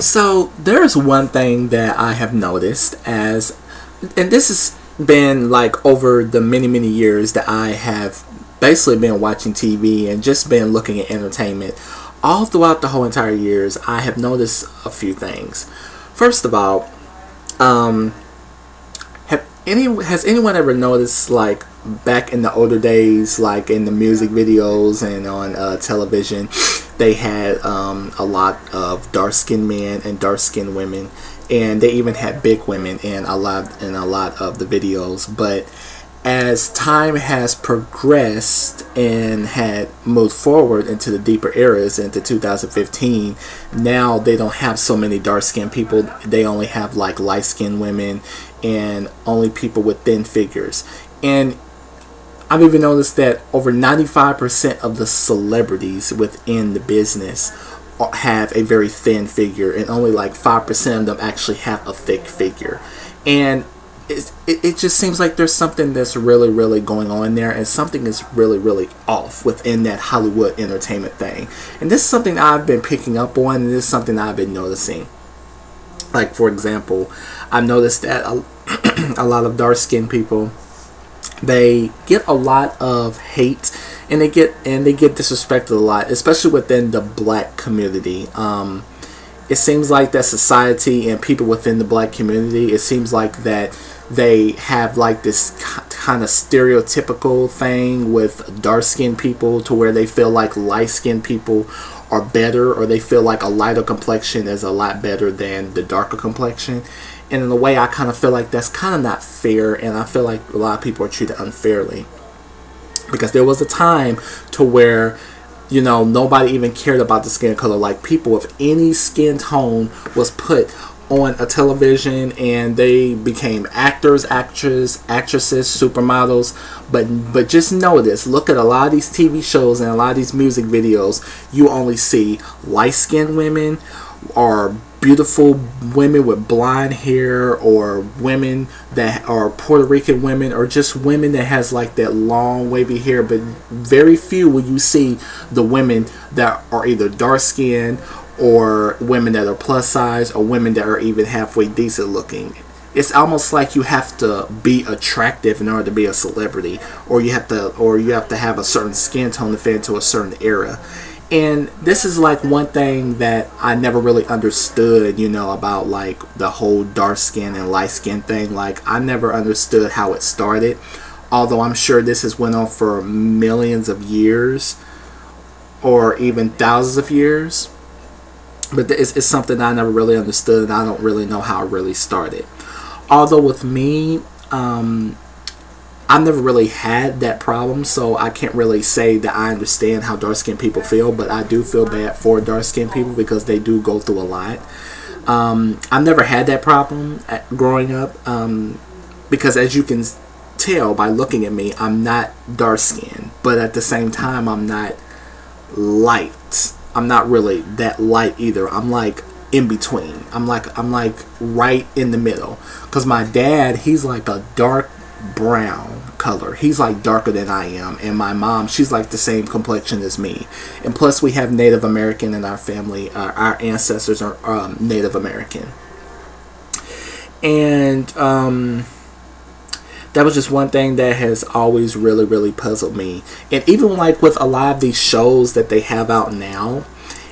So there's one thing that I have noticed and this has been like over the many years that I have basically been watching TV and just been looking at entertainment. All throughout the whole entire years, I have noticed a few things. First of all, um, has anyone ever noticed, like, back in the older days, like in the music videos and on television, they had a lot of dark skinned men and dark skinned women, and they even had big women in a lot of the videos. But as time has progressed and had moved forward into the deeper eras into 2015, now they don't have so many dark skinned people. They only have like light skinned women and only people with thin figures. And I've even noticed that over 95% of the celebrities within the business have a very thin figure, and only like 5% of them actually have a thick figure. And it just seems like there's something that's really going on there, and something is really off within that Hollywood entertainment thing. And this is something I've been picking up on, and this is something I've been noticing. Like, for example, I've noticed that a lot of dark skinned people, they get a lot of hate, and they get disrespected a lot, especially within the black community. It seems like that society and people within the black community, it seems like that they have like this kind of stereotypical thing with dark skinned people, to where they feel like light skinned people are better, or they feel like a lighter complexion is a lot better than the darker complexion. And in a way, I kind of feel like that's kind of not fair, and I feel like a lot of people are treated unfairly. Because there was a time to where, nobody even cared about the skin color. Like, people of any skin tone was put on a television, and they became actors, actresses, supermodels. But just know this: look at a lot of these TV shows and a lot of these music videos. You only see light skinned women, or beautiful women with blonde hair, or women that are Puerto Rican women, or just women that has like that long wavy hair. But very few will you see the women that are either dark skinned, or women that are plus size, or women that are even halfway decent looking. It's almost like you have to be attractive in order to be a celebrity, or you have to have a certain skin tone to fit into a certain era. And this is like one thing that I never really understood, about like the whole dark skin and light skin thing. Like, I never understood how it started, although I'm sure this has went on for millions of years, or even thousands of years. But it's something I never really understood, and I don't really know how it really started. Although with me, I've never really had that problem, so I can't really say that I understand how dark-skinned people feel, but I do feel bad for dark-skinned people because they do go through a lot. I've never had that problem growing up, because as you can tell by looking at me, I'm not dark-skinned, but at the same time, I'm not light. I'm not really that light either. I'm like in between. I'm like right in the middle. Cause my dad, he's like a dark brown color. He's like darker than I am, and my mom, she's like the same complexion as me. And plus, we have Native American in our family. Our ancestors are Native American, and that was just one thing that has always really puzzled me. And even like with a lot of these shows that they have out now,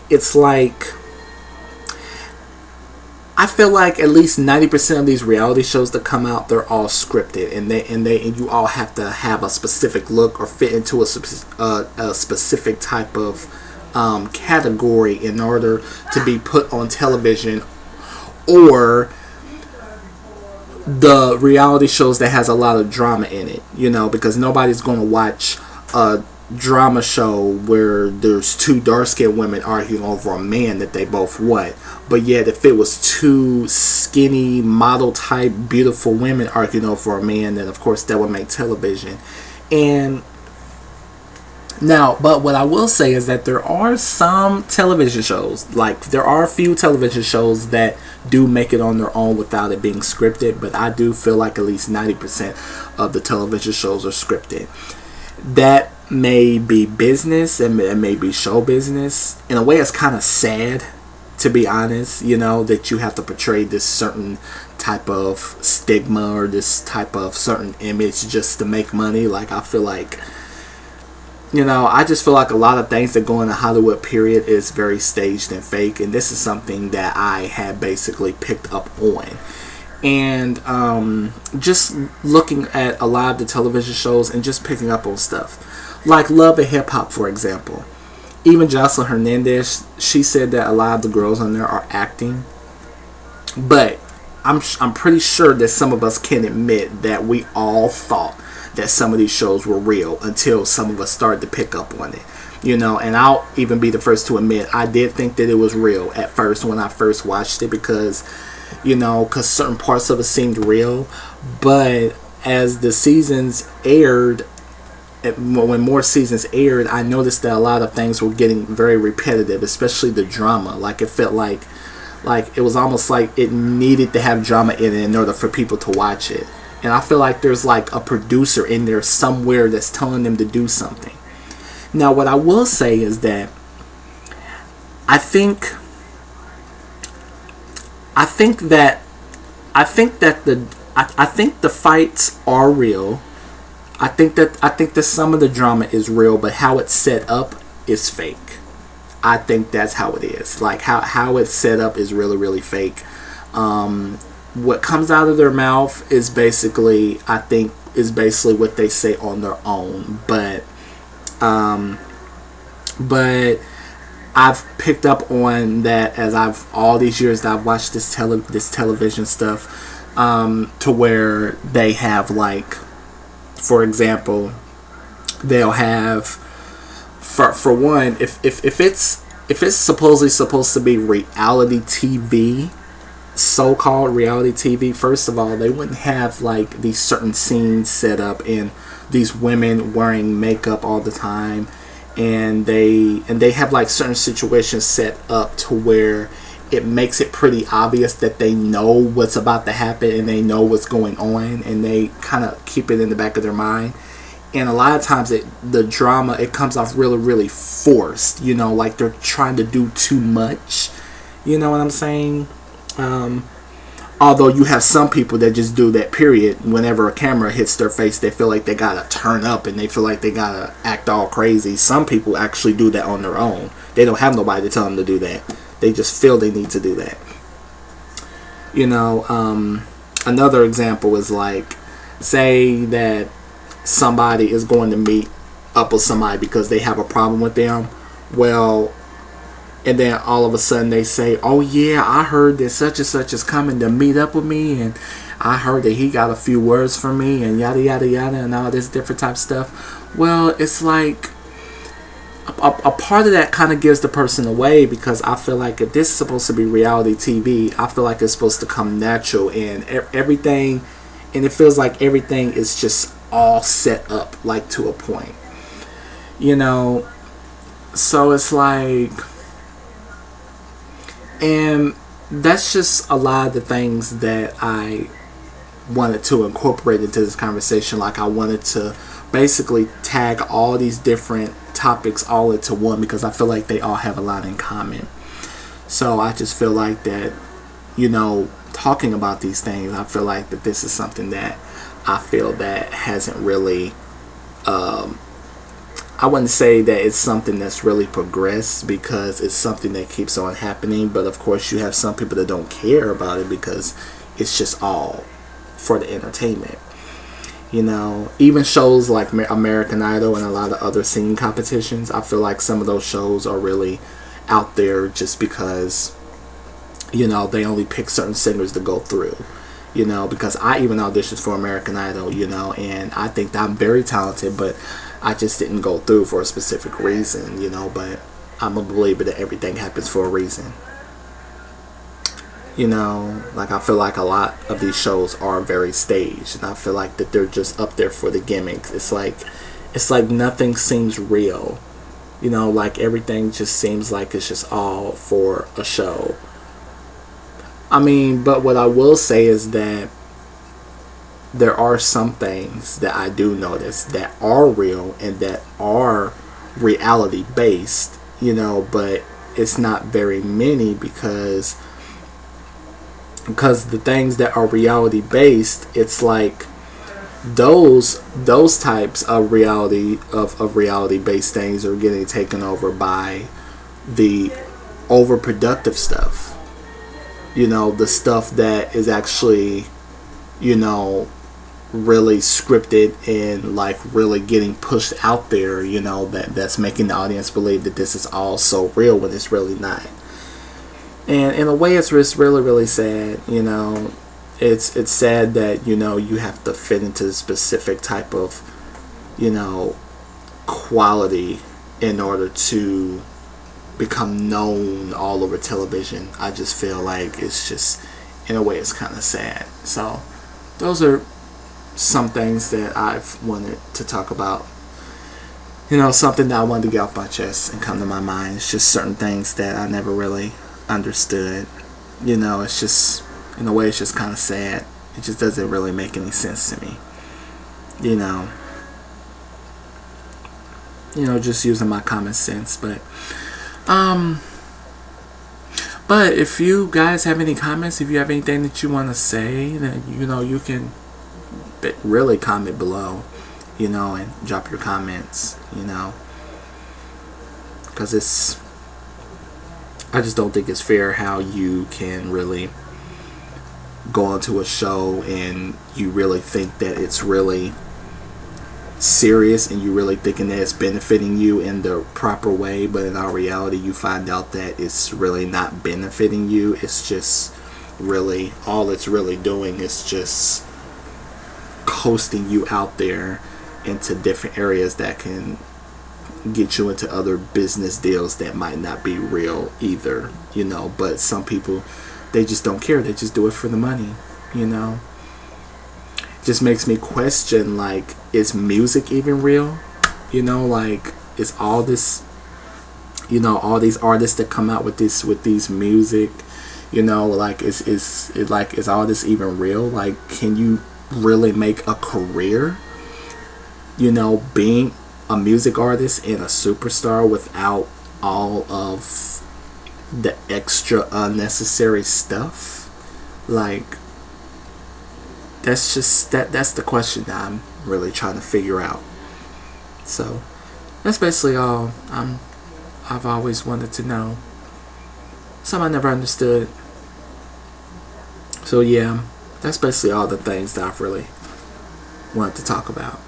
it's like, I feel like at least 90% of these reality shows that come out, they're all scripted, and you all have to have a specific look or fit into a specific type of category in order to be put on television, or the reality shows that has a lot of drama in it, because nobody's going to watch a drama show where there's two dark-skinned women arguing over a man that they both want. But yet, if it was two skinny, model-type, beautiful women arguing over a man, then of course that would make television. And now, but what I will say is that there are some television shows, like there are a few television shows that do make it on their own without it being scripted, but I do feel like at least 90% of the television shows are scripted. That may be business, and it may be show business. In a way, it's kind of sad to be honest, you know, that you have to portray this certain type of stigma or this type of certain image just to make money. Like, I feel like, you know, I just feel like a lot of things that go in the Hollywood period is very staged and fake, and this is something that I had basically picked up on. And just looking at a lot of the television shows and just picking up on stuff like Love and Hip Hop, for example. Even Jocelyn Hernandez, she said that a lot of the girls on there are acting, but I'm pretty sure that some of us can admit that we all thought that some of these shows were real until some of us started to pick up on it, you know. And I'll even be the first to admit I did think that it was real at first when I first watched it, because, you know, because certain parts of it seemed real. But as the seasons aired, when more seasons aired, I noticed that a lot of things were getting very repetitive, especially the drama. Like, it felt like it was almost like it needed to have drama in it in order for people to watch it. And I feel like there's like a producer in there somewhere that's telling them to do something. Now, what I will say is that I think the fights are real. I think that some of the drama is real, but how it's set up is fake. I think that's how it is. Like, how it's set up is really, really fake. What comes out of their mouth is basically, I think, is basically what they say on their own. But I've picked up on that as all these years that I've watched this television stuff, to where they have, like, for example, they'll have, for one, if it's supposedly supposed to be reality TV, so-called reality TV, first of all, they wouldn't have like these certain scenes set up and these women wearing makeup all the time, and they have like certain situations set up to where it makes it pretty obvious that they know what's about to happen and they know what's going on, and they kind of keep it in the back of their mind. And a lot of times the drama, it comes off really, really forced, you know, like they're trying to do too much, you know what I'm saying? Although you have some people that just do that, period. Whenever a camera hits their face, they feel like they gotta turn up and they feel like they gotta act all crazy. Some people actually do that on their own. They don't have nobody to tell them to do that. They just feel they need to do that. You know, another example is like, say that somebody is going to meet up with somebody because they have a problem with them. Well, and then all of a sudden they say, oh yeah, I heard that such and such is coming to meet up with me, and I heard that he got a few words for me, and yada yada yada, and all this different type of stuff. Well, it's like a part of that kind of gives the person away, because I feel like if this is supposed to be reality TV, I feel like it's supposed to come natural, and everything, and it feels like everything is just all set up, like, to a point, you know. So it's like, and that's just a lot of the things that I wanted to incorporate into this conversation. Like, I wanted to basically tag all these different topics all into one, because I feel like they all have a lot in common. So I just feel like that, you know, talking about these things, I feel like that this is something that I feel that hasn't really, I wouldn't say that it's something that's really progressed, because it's something that keeps on happening. But of course you have some people that don't care about it because it's just all for the entertainment. You know, even shows like American Idol and a lot of other singing competitions, I feel like some of those shows are really out there just because, you know, they only pick certain singers to go through. You know, because I even auditioned for American Idol, you know, and I think that I'm very talented, but I just didn't go through for a specific reason, you know. But I'm a believer that everything happens for a reason. You know, like, I feel like a lot of these shows are very staged, and I feel like that they're just up there for the gimmicks. It's like nothing seems real. You know, like everything just seems like it's just all for a show. I mean, but what I will say is that there are some things that I do notice that are real and that are reality based, you know, but it's not very many, because the things that are reality based, it's like those types of reality based things are getting taken over by the overproductive stuff. The stuff that is actually, really scripted and like really getting pushed out there, that's making the audience believe that this is all so real when it's really not. And in a way, it's really, really sad. It's sad that you have to fit into a specific type of quality in order to become known all over television. I just feel like it's just, in a way, it's kind of sad. So those are some things that I've wanted to talk about. Something that I wanted to get off my chest and come to my mind. It's just certain things that I never really understood. It's just, in a way, it's just kind of sad. It just doesn't really make any sense to me. Just using my common sense. But if you guys have any comments, if you have anything that you want to say, then you can really comment below, and drop your comments, because I just don't think it's fair how you can really go onto a show and you really think that it's really serious and you really thinking that it's benefiting you in the proper way, but in our reality you find out that it's really not benefiting you. It's just really, all it's really doing is just coasting you out there into different areas that can get you into other business deals that might not be real either, but some people, they just don't care. They just do it for the money, It just makes me question, like, is music even real? Like, is all this, all these artists that come out with these music, like, is all this even real? Like, can you really make a career, being a music artist and a superstar without all of the extra unnecessary stuff? Like, that's the question that I'm really trying to figure out. So that's basically all I've always wanted to know. Something I never understood. So yeah, that's basically all the things that I've really wanted to talk about.